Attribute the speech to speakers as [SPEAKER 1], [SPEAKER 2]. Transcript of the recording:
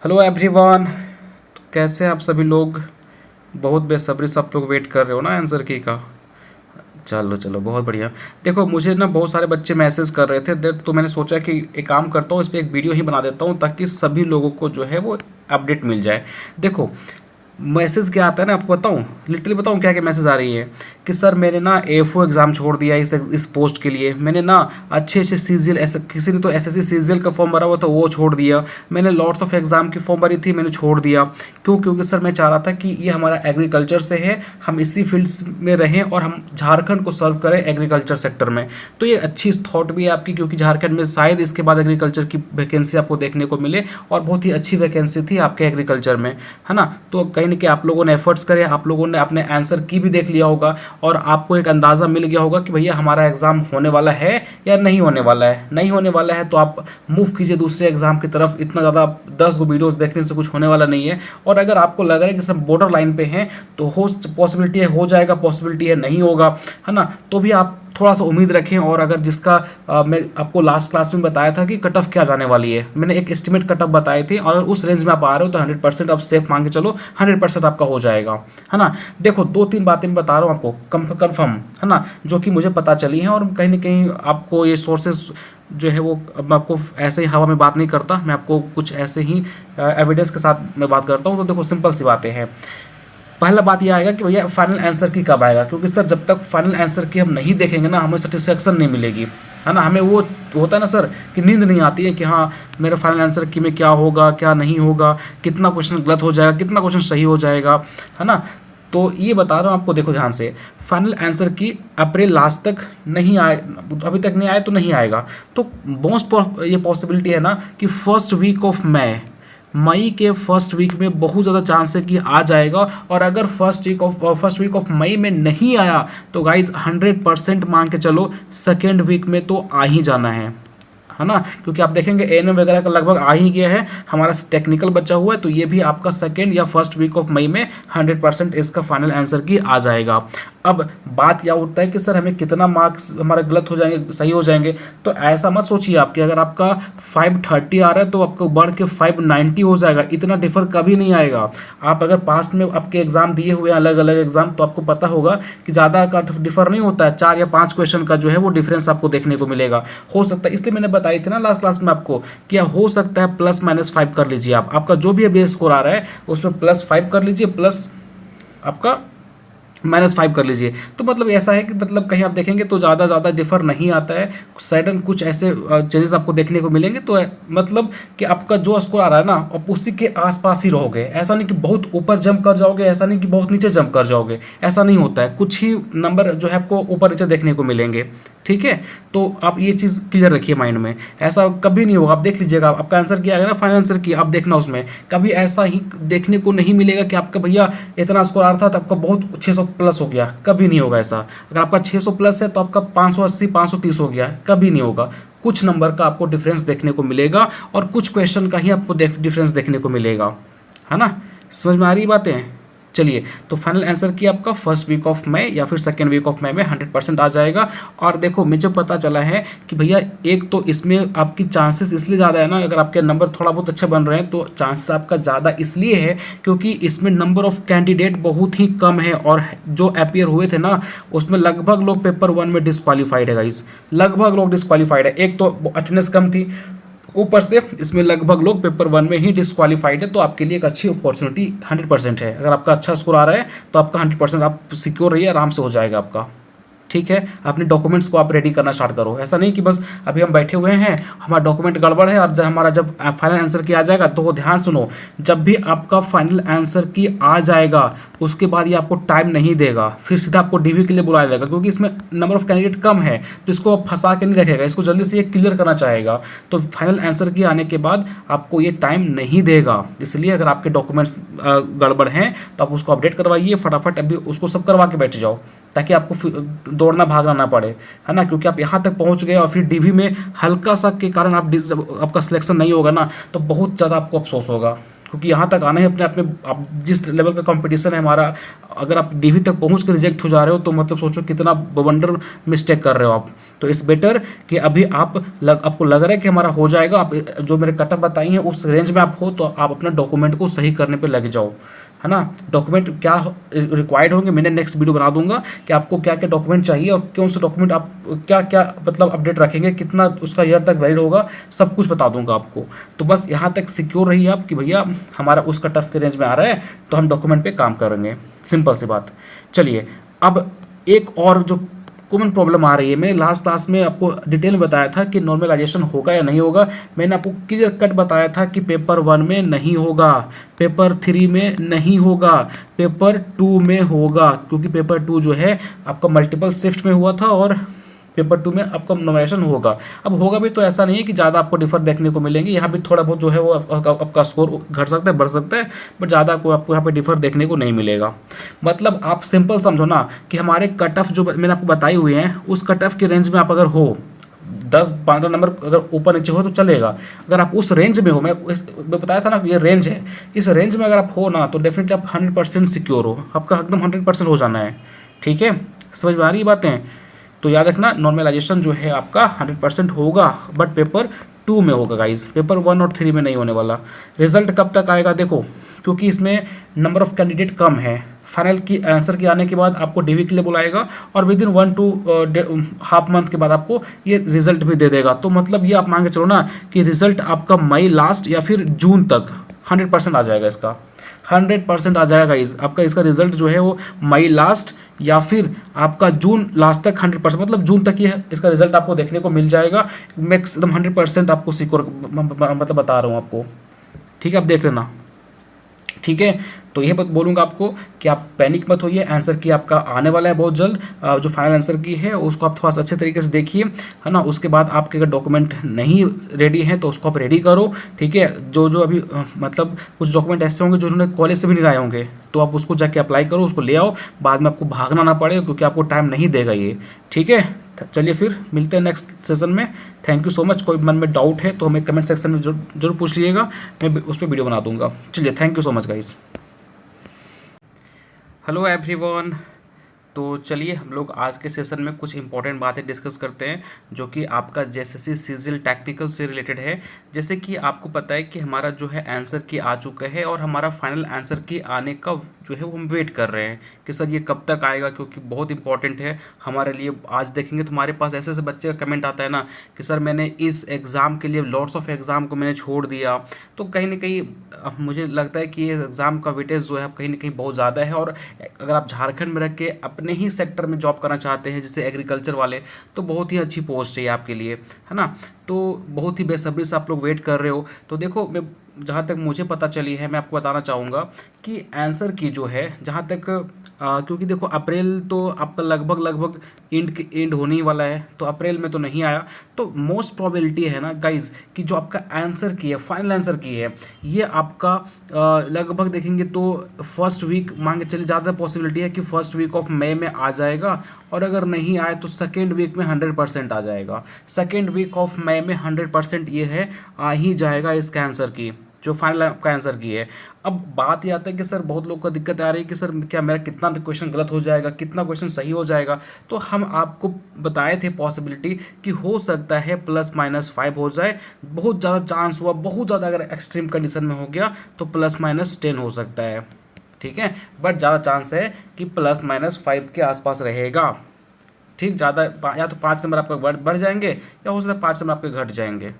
[SPEAKER 1] Hello everyone. तो कैसे हैं आप सभी लोग? बहुत बेसब्री से आप लोग वेट कर रहे हो ना आंसर की का। चलो चलो बहुत बढ़िया। देखो मुझे ना बहुत सारे बच्चे मैसेज कर रहे थे तो मैंने सोचा कि एक काम करता हूँ, इस पर एक वीडियो ही बना देता हूँ ताकि सभी लोगों को जो है वो अपडेट मिल जाए। देखो मैसेज क्या आता है ना, आपको बताऊं, लिटरली बताऊं क्या क्या मैसेज आ रही है कि सर मैंने ना एफओ एग्ज़ाम छोड़ दिया इस पोस्ट के लिए। मैंने ना अच्छे अच्छे सीजीएल, ऐसे किसी ने तो एसएससी सीजीएल का फॉर्म भरा हुआ था वो छोड़ दिया। मैंने लॉट्स ऑफ एग्ज़ाम की फॉर्म भरी थी, मैंने छोड़ दिया। क्यों? क्योंकि सर मैं चाह रहा था कि ये हमारा एग्रीकल्चर से है, हम इसी फील्ड्स में रहें और हम झारखंड को सर्व करें एग्रीकल्चर सेक्टर में। तो ये अच्छी थॉट भी है आपकी, क्योंकि झारखंड में शायद इसके बाद एग्रीकल्चर की वैकेंसी आपको देखने को मिले और बहुत ही अच्छी वैकेंसी थी आपके एग्रीकल्चर में, है ना। तो कहीं ना कहीं आप लोगों ने एफर्ट्स करे, आप लोगों ने अपने आंसर की भी देख लिया होगा और आपको एक अंदाज़ा मिल गया होगा कि भैया हमारा एग्ज़ाम होने वाला है या नहीं होने वाला है। नहीं होने वाला है तो आप मूव कीजिए दूसरे एग्ज़ाम की तरफ। इतना ज़्यादा 10 गो वीडियोज़ देखने से कुछ होने वाला नहीं है। और अगर आपको लग रहा है कि सब बॉर्डर लाइन पे हैं तो पॉसिबिलिटी है हो जाएगा, पॉसिबिलिटी है नहीं होगा, है ना। तो भी आप थोड़ा सा उम्मीद रखें। और अगर जिसका मैं आपको लास्ट क्लास में बताया था कि कट ऑफ क्या जाने वाली है, मैंने एक एस्टिमेट कट ऑफ बताए थे और अगर उस रेंज में आप आ रहे हो तो 100% आप सेफ मान के चलो, 100% आपका हो जाएगा, है ना। देखो 2-3 बातें मैं बता रहा हूँ आपको कंफर्म, है ना, जो कि मुझे पता चली हैं। और कहीं ना कहीं आपको ये सोर्सेस जो है वो, अब मैं आपको ऐसे ही हवा में बात नहीं करता, मैं आपको कुछ ऐसे ही एविडेंस के साथ मैं बात करता हूँ। तो देखो सिंपल सी बातें हैं। पहला बात यह आएगा कि भैया फाइनल आंसर की कब आएगा, क्योंकि सर जब तक फाइनल आंसर की हम नहीं देखेंगे ना हमें सेटिस्फेक्शन नहीं मिलेगी, है ना। हमें वो होता है ना सर कि नींद नहीं आती है कि हाँ मेरे फाइनल आंसर की में क्या होगा क्या नहीं होगा, कितना क्वेश्चन गलत हो जाएगा, कितना क्वेश्चन सही हो जाएगा, है ना। तो ये बता रहा हूँ आपको, देखो ध्यान से, फाइनल आंसर की अप्रैल लास्ट तक नहीं आए, अभी तक नहीं आए तो नहीं आएगा। तो मोस्ट ये पॉसिबिलिटी है ना कि फर्स्ट वीक ऑफ मई के फर्स्ट वीक में बहुत ज़्यादा चांस है कि आ जाएगा। और अगर फर्स्ट वीक ऑफ मई में नहीं आया तो गाइज 100% मान के चलो सेकेंड वीक में तो आ ही जाना है ना। क्योंकि आप देखेंगे एएनएम वगैरह का लगभग आ ही गया है, हमारा टेक्निकल बचा हुआ है, तो ये भी आपका सेकेंड या फर्स्ट वीक ऑफ मई में 100% इसका फाइनल आंसर की आ जाएगा। अब बात क्या होता है कि सर हमें कितना मार्क्स हमारे गलत हो जाएंगे सही हो जाएंगे, तो ऐसा मत सोचिए आपके अगर आपका 530 आ रहा है तो आपको बढ़ के 590 हो जाएगा, इतना डिफर कभी नहीं आएगा। आप अगर पास्ट में आपके एग्जाम दिए हुए हैं अलग अलग एग्जाम, तो आपको पता होगा कि ज़्यादा का डिफर नहीं होता है, 4 या 5 क्वेश्चन का जो है वो डिफरेंस आपको देखने को मिलेगा। हो सकता है, इसलिए मैंने बताई थी ना लास्ट क्लास में आपको, क्या हो सकता है +-5 कर लीजिए आप, आपका जो भी बेस स्कोर आ रहा है उसमें +5 कर लीजिए, प्लस आपका -5 कर लीजिए। तो मतलब ऐसा है कि मतलब कहीं आप देखेंगे तो ज़्यादा डिफर नहीं आता है, सडन कुछ ऐसे चेंजेस आपको देखने को मिलेंगे। तो मतलब कि आपका जो स्कोर आ रहा है ना आप उसी के आसपास ही रहोगे, ऐसा नहीं कि बहुत ऊपर जंप कर जाओगे, ऐसा नहीं कि बहुत नीचे जंप कर जाओगे, ऐसा नहीं होता है। कुछ ही नंबर जो है आपको ऊपर नीचे देखने को मिलेंगे, ठीक है। तो आप ये चीज़ क्लियर रखिए माइंड में, ऐसा कभी नहीं होगा। आप देख लीजिएगा आपका आंसर क्या आएगा ना फाइनल आंसर की, आप देखना उसमें कभी ऐसा ही देखने को नहीं मिलेगा कि आपका भैया इतना स्कोर आ रहा था तो आपका बहुत 600 प्लस हो गया, कभी नहीं होगा ऐसा। अगर आपका 600 प्लस है तो आपका 580 530 हो गया, कभी नहीं होगा। कुछ नंबर का आपको डिफरेंस देखने को मिलेगा और कुछ क्वेश्चन का ही आपको डिफरेंस देखने को मिलेगा, है ना। समझ में आ रही बातें? चलिए, तो फाइनल आंसर की आपका फर्स्ट वीक ऑफ मई या फिर सेकेंड वीक ऑफ मई में 100% आ जाएगा। और देखो मुझे पता चला है कि भैया एक तो इसमें आपकी चांसेस इसलिए ज़्यादा है ना, अगर आपके नंबर थोड़ा बहुत अच्छे बन रहे हैं तो चांसेस आपका ज़्यादा इसलिए है क्योंकि इसमें नंबर ऑफ कैंडिडेट बहुत ही कम है। और जो अपीयर हुए थे ना उसमें लगभग लोग पेपर 1 में डिस्क्वालीफाइड है गाइस, लगभग लोग डिस्क्वालीफाइड है। एक तो अटेंडेंस कम थी, ऊपर से इसमें लगभग लोग पेपर 1 में ही डिस्क्वालीफाइड है। तो आपके लिए एक अच्छी अपॉर्चुनिटी 100% है। अगर आपका अच्छा स्कोर आ रहा है तो आपका 100% आप सिक्योर रहिए, आराम से हो जाएगा आपका, ठीक है। अपने डॉक्यूमेंट्स को आप रेडी करना स्टार्ट करो। ऐसा नहीं कि बस अभी हम बैठे हुए हैं हमारा डॉक्यूमेंट गड़बड़ है और जब फाइनल आंसर की आ जाएगा तो वो ध्यान सुनो, जब भी आपका फाइनल आंसर की आ जाएगा उसके बाद ये आपको टाइम नहीं देगा, फिर सीधा आपको डीवी के लिए बुलाया जाएगा, क्योंकि इसमें नंबर ऑफ कैंडिडेट कम है तो इसको फंसा के नहीं रखेगा, इसको जल्दी से ये क्लियर करना चाहेगा। तो फाइनल आंसर की आने के बाद आपको ये टाइम नहीं देगा। इसलिए अगर आपके डॉक्यूमेंट्स गड़बड़ हैं तो आप उसको अपडेट करवाइए फटाफट, अभी उसको सब करवा के बैठ जाओ ताकि आपको दौड़ना भागना ना पड़े, है ना। क्योंकि आप यहाँ तक पहुँच गए और फिर डीवी में हल्का सा के कारण आपका सिलेक्शन नहीं होगा ना तो बहुत ज़्यादा आपको अफसोस होगा। क्योंकि यहाँ तक आना है अपने आप में, आप जिस लेवल का कंपटीशन है हमारा, अगर आप डीवी तक पहुँच कर रिजेक्ट हो जा रहे हो तो मतलब सोचो कितना बवंडर मिस्टेक कर रहे हो आप। तो इट्स बेटर कि अभी आपको लग रहा है कि हमारा हो जाएगा, आप जो मेरे कटअप बताई हैं उस रेंज में आप हो, तो आप अपना डॉक्यूमेंट को सही करने पर लग जाओ, है ना। डॉक्यूमेंट क्या रिक्वायर्ड होंगे मैंने नेक्स्ट वीडियो बना दूंगा कि आपको क्या क्या डॉक्यूमेंट चाहिए और कौन से डॉक्यूमेंट आप क्या क्या मतलब अपडेट रखेंगे, कितना उसका ईयर तक वैलिड होगा, सब कुछ बता दूंगा आपको। तो बस यहाँ तक सिक्योर रहिए आप कि भैया हमारा उस कट ऑफ के रेंज में आ रहा है तो हम डॉक्यूमेंट पे काम करेंगे, सिंपल सी बात। चलिए अब एक और जो कॉमन प्रॉब्लम आ रही है, मैंने लास्ट क्लास में आपको डिटेल में बताया था कि नॉर्मलाइजेशन होगा या नहीं होगा। मैंने आपको क्लियर कट बताया था कि पेपर 1 में नहीं होगा, पेपर 3 में नहीं होगा, पेपर 2 में होगा, क्योंकि पेपर 2 जो है आपका मल्टीपल शिफ्ट में हुआ था और पेपर 2 में आपका नॉमिनेशन होगा। अब होगा भी तो ऐसा नहीं है कि ज़्यादा आपको डिफर देखने को मिलेंगे, यहाँ भी थोड़ा बहुत जो है वो आपका स्कोर घट सकता है, बढ़ सकता है, बट ज़्यादा आपको यहाँ पे डिफर देखने को नहीं मिलेगा। मतलब आप सिंपल समझो ना कि हमारे कट ऑफ जो मैंने आपको बताई हुई हैं उस कट ऑफ के रेंज में आप अगर हो, 10-15 नंबर अगर ऊपर नीचे हो तो चलेगा। अगर आप उस रेंज में हो, मैं बताया था ना ये रेंज है, इस रेंज में अगर आप हो ना तो डेफिनेटली आप 100% सिक्योर हो, आपका एकदम 100% हो जाना है। ठीक है, समझ में आ रही बातें। तो याद रखना नॉर्मलाइजेशन जो है आपका 100% होगा, बट पेपर 2 में होगा गाइज, पेपर 1 और 3 में नहीं होने वाला। रिजल्ट कब तक आएगा देखो, क्योंकि इसमें नंबर ऑफ कैंडिडेट कम है, फाइनल की आंसर के आने के बाद आपको डीवी के लिए बुलाएगा और with in 1 to half month के बाद आपको ये रिजल्ट भी दे देगा। तो मतलब ये आप मान के चलो ना कि रिजल्ट आपका मई लास्ट या फिर जून तक 100% आ जाएगा, इसका 100% आ जाएगा गाइज। आपका इसका रिजल्ट जो है वो मई लास्ट या फिर आपका जून लास्ट तक 100%, मतलब जून तक ये इसका रिजल्ट आपको देखने को मिल जाएगा। मैं एकदम 100% आपको सिक्योर मतलब बता रहा हूँ आपको। ठीक है, आप देख लेना। ठीक है, तो यह बात बोलूँगा आपको कि आप पैनिक मत होइए, आंसर की आपका आने वाला है बहुत जल्द। जो फाइनल आंसर की है उसको आप थोड़ा सा अच्छे तरीके से देखिए, है ना। उसके बाद आपके अगर डॉक्यूमेंट नहीं रेडी है तो उसको आप रेडी करो। ठीक है, जो जो अभी मतलब कुछ डॉक्यूमेंट ऐसे होंगे जो उन्होंने कॉलेज से भी नहीं लाए होंगे तो आप उसको जाके अप्लाई करो, उसको ले आओ, बाद में आपको भागना ना पड़े क्योंकि आपको टाइम नहीं देगा ये। ठीक है, चलिए फिर मिलते हैं नेक्स्ट सेशन में। Thank you so much. कोई मन में डाउट है तो हमें कमेंट सेक्शन में जरूर पूछ लीजिएगा, मैं उस पर वीडियो बना दूंगा। चलिए, thank you so much guys. Hello everyone. तो चलिए हम लोग आज के सेशन में कुछ इंपॉर्टेंट बातें डिस्कस करते हैं जो कि आपका जेएसएससी सीजीएल टैक्टिकल से रिलेटेड है। जैसे कि आपको पता है कि हमारा जो है आंसर की आ चुका है और हमारा फाइनल आंसर की आने का जो है वो हम वेट कर रहे हैं कि सर ये कब तक आएगा, क्योंकि बहुत इंपॉर्टेंट है हमारे लिए। आज देखेंगे तुम्हारे पास ऐसे ऐसे बच्चे का कमेंट आता है ना कि सर मैंने इस एग्ज़ाम के लिए लॉट्स ऑफ एग्ज़ाम को मैंने छोड़ दिया। तो कहीं ना कहीं मुझे लगता है कि ये एग्ज़ाम का वेटेज जो है कहीं ना कहीं बहुत ज़्यादा है। और अगर आप झारखंड में रख के अपने ही सेक्टर में जॉब करना चाहते हैं जैसे एग्रीकल्चर वाले, तो बहुत ही अच्छी पोस्ट है आपके लिए, है ना। तो बहुत ही बेसब्री से आप लोग वेट कर रहे हो। तो देखो, मैं जहाँ तक मुझे पता चली है मैं आपको बताना चाहूँगा कि आंसर की जो है जहाँ तक क्योंकि देखो अप्रैल तो आपका लगभग एंड होने ही वाला है, तो अप्रैल में तो नहीं आया। तो मोस्ट प्रोबेबिलिटी है ना गाइज कि जो आपका आंसर की है, फाइनल आंसर की है, ये आपका लगभग देखेंगे तो फर्स्ट वीक मान के चलिए, ज़्यादा पॉसिबिलिटी है कि फर्स्ट वीक ऑफ मई में आ जाएगा। और अगर नहीं आए तो सेकेंड वीक में 100% आ जाएगा। सेकेंड वीक ऑफ मई में 100% ये है आ ही जाएगा इसका आंसर की, जो फाइनल आपका आंसर की है। अब बात ये आता है कि सर बहुत लोग को दिक्कत आ रही है कि सर क्या मेरा कितना क्वेश्चन गलत हो जाएगा, कितना क्वेश्चन सही हो जाएगा। तो हम आपको बताए थे पॉसिबिलिटी कि हो सकता है +-5 हो जाए। बहुत ज़्यादा चांस हुआ, बहुत ज़्यादा अगर एक्सट्रीम कंडीशन में हो गया तो +-10 हो सकता है। ठीक है, बट ज़्यादा चांस है कि +-5 के आसपास रहेगा। ठीक, ज़्यादा या तो 5 नंबर आपके बढ़ जाएंगे या हो सकता है 5 नंबर आपके घट जाएंगे।